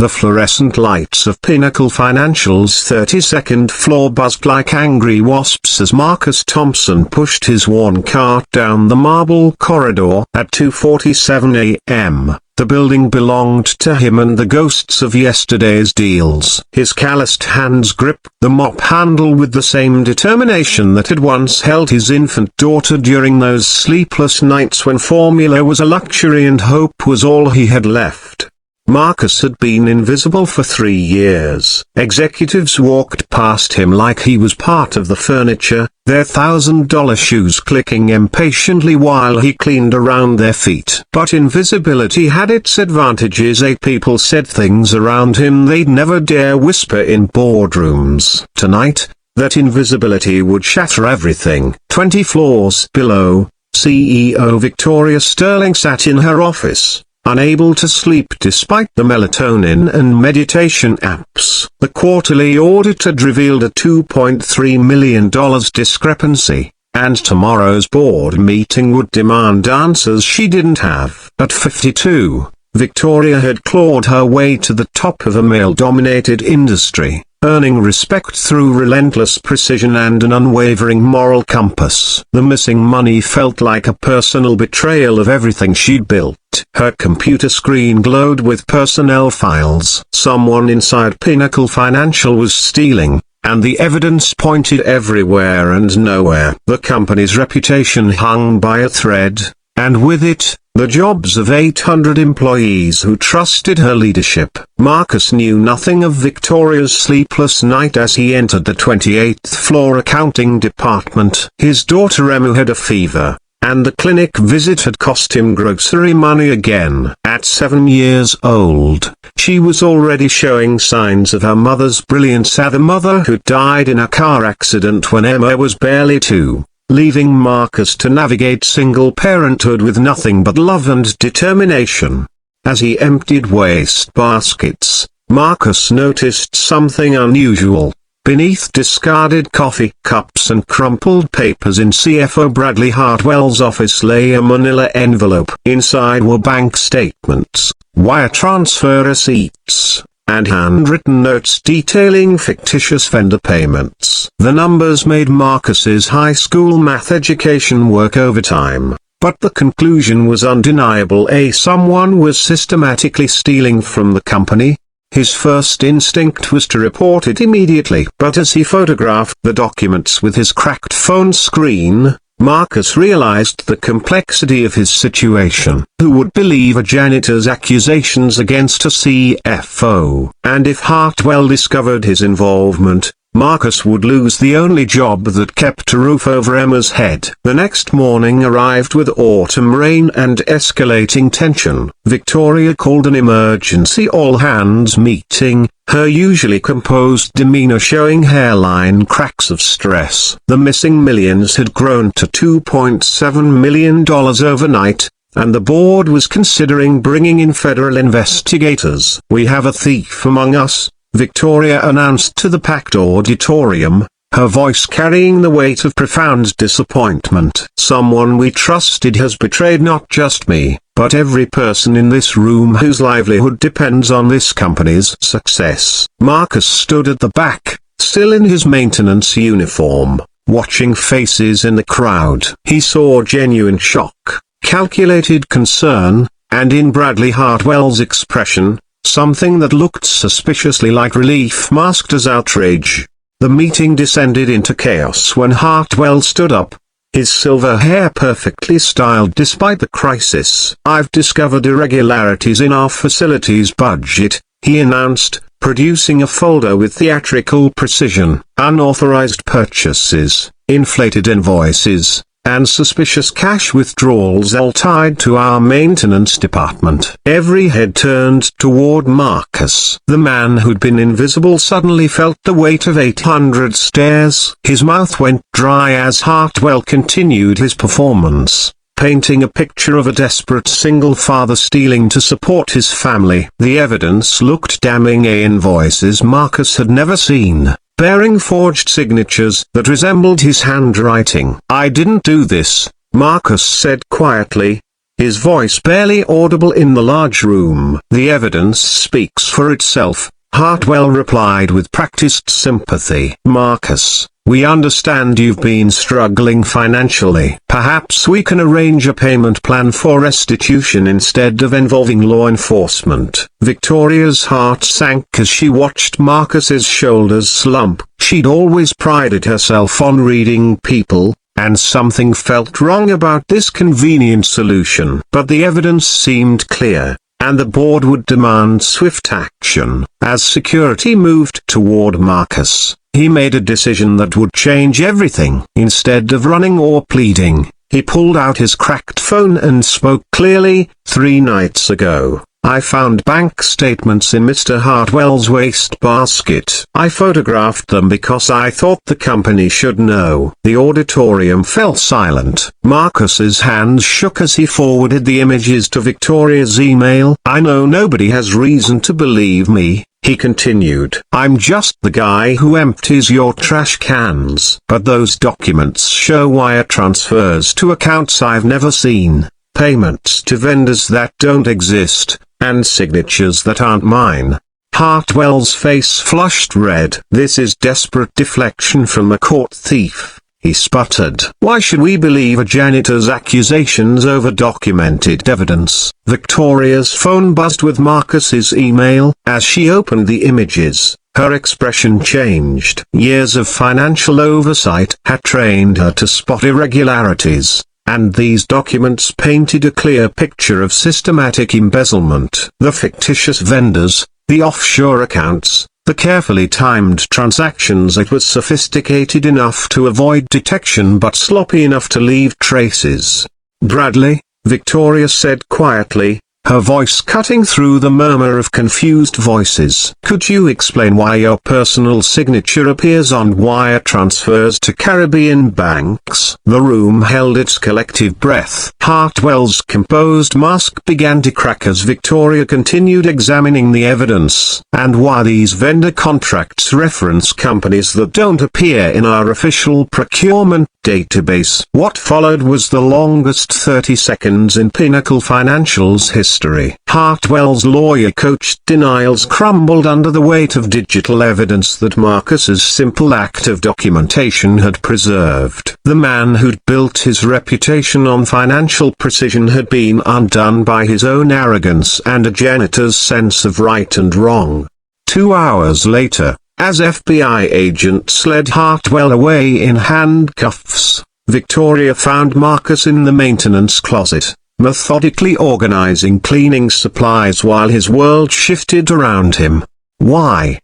The fluorescent lights of Pinnacle Financial's 32nd floor buzzed like angry wasps as Marcus Thompson pushed his worn cart down the marble corridor. At 2:47 a.m., the building belonged to him and the ghosts of yesterday's deals. His calloused hands gripped the mop handle with the same determination that had once held his infant daughter during those sleepless nights when formula was a luxury and hope was all he had left. Marcus had been invisible for 3 years. Executives walked past him like he was part of the furniture, their $1,000 shoes clicking impatiently while he cleaned around their feet. But invisibility had its advantages. People said things around him they'd never dare whisper in boardrooms. Tonight, that invisibility would shatter everything. 20 floors below, CEO Victoria Sterling sat in her office, unable to sleep despite the melatonin and meditation apps. The quarterly audit had revealed a $2.3 million discrepancy, and tomorrow's board meeting would demand answers she didn't have. At 52, Victoria had clawed her way to the top of a male-dominated industry, earning respect through relentless precision and an unwavering moral compass. The missing money felt like a personal betrayal of everything she'd built. Her computer screen glowed with personnel files. Someone inside Pinnacle Financial was stealing, and the evidence pointed everywhere and nowhere. The company's reputation hung by a thread, and with it, the jobs of 800 employees who trusted her leadership. Marcus knew nothing of Victoria's sleepless night as he entered the 28th floor accounting department. His daughter Emma had a fever, and the clinic visit had cost him grocery money again. At 7 years old, she was already showing signs of her mother's brilliance as a mother who died in a car accident when Emma was barely 2. Leaving Marcus to navigate single parenthood with nothing but love and determination. As he emptied waste baskets, Marcus noticed something unusual. Beneath discarded coffee cups and crumpled papers in CFO Bradley Hartwell's office lay a manila envelope. Inside were bank statements, wire transfer receipts, and handwritten notes detailing fictitious vendor payments. The numbers made Marcus's high school math education work overtime, but the conclusion was undeniable. Someone was systematically stealing from the company. His first instinct was to report it immediately, but as he photographed the documents with his cracked phone screen, Marcus realized the complexity of his situation. Who would believe a janitor's accusations against a CFO? And if Hartwell discovered his involvement, Marcus would lose the only job that kept a roof over Emma's head. The next morning arrived with autumn rain and escalating tension. Victoria called an emergency all-hands meeting, her usually composed demeanor showing hairline cracks of stress. The missing millions had grown to $2.7 million overnight, and the board was considering bringing in federal investigators. "We have a thief among us," Victoria announced to the packed auditorium, her voice carrying the weight of profound disappointment. "Someone we trusted has betrayed not just me, but every person in this room whose livelihood depends on this company's success." Marcus stood at the back, still in his maintenance uniform, watching faces in the crowd. He saw genuine shock, calculated concern, and in Bradley Hartwell's expression, something that looked suspiciously like relief masked as outrage. The meeting descended into chaos when Hartwell stood up, his silver hair perfectly styled despite the crisis. "I've discovered irregularities in our facilities budget," he announced, producing a folder with theatrical precision. "Unauthorized purchases, inflated invoices, and suspicious cash withdrawals all tied to our maintenance department." Every head turned toward Marcus. The man who'd been invisible suddenly felt the weight of 800 stares. His mouth went dry as Hartwell continued his performance, painting a picture of a desperate single father stealing to support his family. The evidence looked damning. Invoices Marcus had never seen, bearing forged signatures that resembled his handwriting. "I didn't do this," Marcus said quietly, his voice barely audible in the large room. "The evidence speaks for itself," Hartwell replied with practiced sympathy. "Marcus, we understand you've been struggling financially. Perhaps we can arrange a payment plan for restitution instead of involving law enforcement." Victoria's heart sank as she watched Marcus's shoulders slump. She'd always prided herself on reading people, and something felt wrong about this convenient solution. But the evidence seemed clear, and the board would demand swift action. As security moved toward Marcus, he made a decision that would change everything. Instead of running or pleading, he pulled out his cracked phone and spoke clearly. "3 nights ago, I found bank statements in Mr. Hartwell's wastebasket. I photographed them because I thought the company should know." The auditorium fell silent. Marcus's hands shook as he forwarded the images to Victoria's email. "I know nobody has reason to believe me," he continued. "I'm just the guy who empties your trash cans. But those documents show wire transfers to accounts I've never seen, payments to vendors that don't exist, and signatures that aren't mine." Hartwell's face flushed red. "This is desperate deflection from a court thief," he sputtered. "Why should we believe a janitor's accusations over documented evidence?" Victoria's phone buzzed with Marcus's email. As she opened the images, her expression changed. Years of financial oversight had trained her to spot irregularities, and these documents painted a clear picture of systematic embezzlement. The fictitious vendors, the offshore accounts, the carefully timed transactions. It was sophisticated enough to avoid detection but sloppy enough to leave traces. "Bradley," Victoria said quietly, her voice cutting through the murmur of confused voices. "Could you explain why your personal signature appears on wire transfers to Caribbean banks?" The room held its collective breath. Hartwell's composed mask began to crack as Victoria continued examining the evidence. "And why these vendor contracts reference companies that don't appear in our official procurement database?" What followed was the longest 30 seconds in Pinnacle Financial's history. Hartwell's lawyer-coached denials crumbled under the weight of digital evidence that Marcus's simple act of documentation had preserved. The man who'd built his reputation on financial precision had been undone by his own arrogance and a janitor's sense of right and wrong. 2 hours later, as FBI agents led Hartwell away in handcuffs, Victoria found Marcus in the maintenance closet, methodically organizing cleaning supplies while his world shifted around him. "Why?"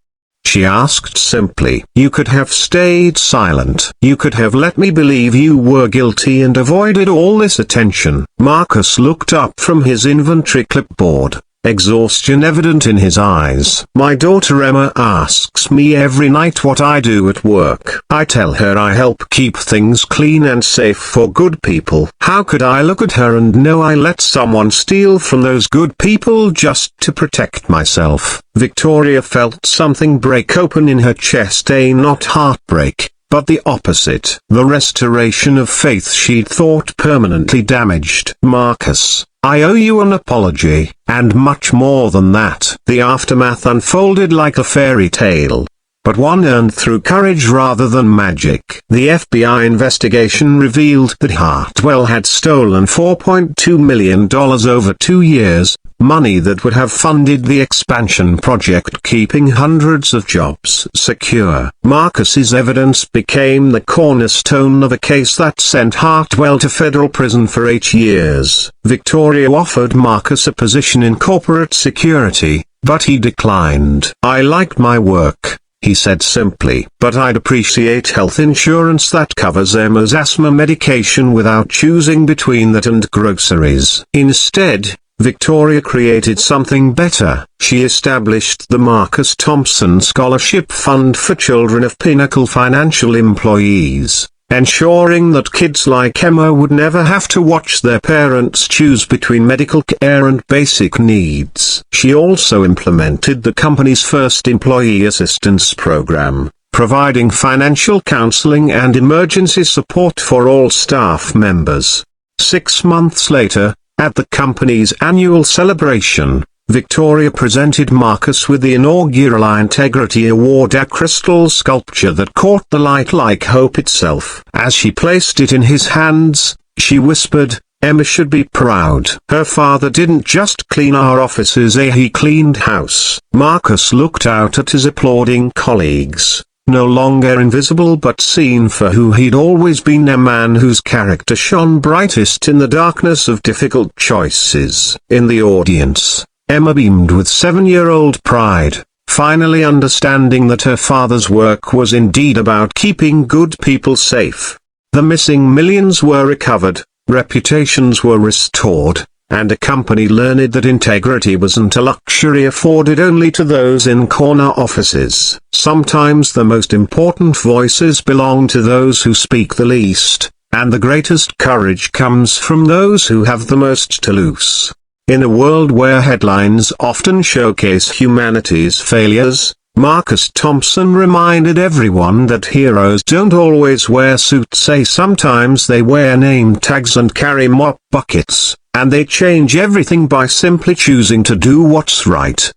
she asked simply. "You could have stayed silent. You could have let me believe you were guilty and avoided all this attention." Marcus looked up from his inventory clipboard, exhaustion evident in his eyes. "My daughter Emma asks me every night what I do at work. I tell her I help keep things clean and safe for good people. How could I look at her and know I let someone steal from those good people just to protect myself?" Victoria felt something break open in her chest, not heartbreak, but the opposite. The restoration of faith she'd thought permanently damaged. "Marcus, I owe you an apology, and much more than that." The aftermath unfolded like a fairy tale, but one earned through courage rather than magic. The FBI investigation revealed that Hartwell had stolen $4.2 million over 2 years, money that would have funded the expansion project, keeping hundreds of jobs secure. Marcus's evidence became the cornerstone of a case that sent Hartwell to federal prison for 8 years. Victoria offered Marcus a position in corporate security, but he declined. "I liked my work," he said simply, "but I'd appreciate health insurance that covers Emma's asthma medication without choosing between that and groceries." Instead, Victoria created something better. She established the Marcus Thompson Scholarship Fund for children of Pinnacle Financial employees, ensuring that kids like Emma would never have to watch their parents choose between medical care and basic needs. She also implemented the company's first employee assistance program, providing financial counseling and emergency support for all staff members. 6 months later, At the company's annual celebration, Victoria presented Marcus with the inaugural Integrity Award, a crystal sculpture that caught the light like hope itself. As she placed it in his hands, she whispered, "Emma should be proud. Her father didn't just clean our offices, he cleaned house." Marcus looked out at his applauding colleagues, no longer invisible but seen for who he'd always been, a man whose character shone brightest in the darkness of difficult choices. In the audience, Emma beamed with 7-year-old pride, finally understanding that her father's work was indeed about keeping good people safe. The missing millions were recovered, reputations were restored, and a company learned that integrity wasn't a luxury afforded only to those in corner offices. Sometimes the most important voices belong to those who speak the least, and the greatest courage comes from those who have the most to lose. In a world where headlines often showcase humanity's failures, Marcus Thompson reminded everyone that heroes don't always wear suits. Sometimes they wear name tags and carry mop buckets, and they change everything by simply choosing to do what's right.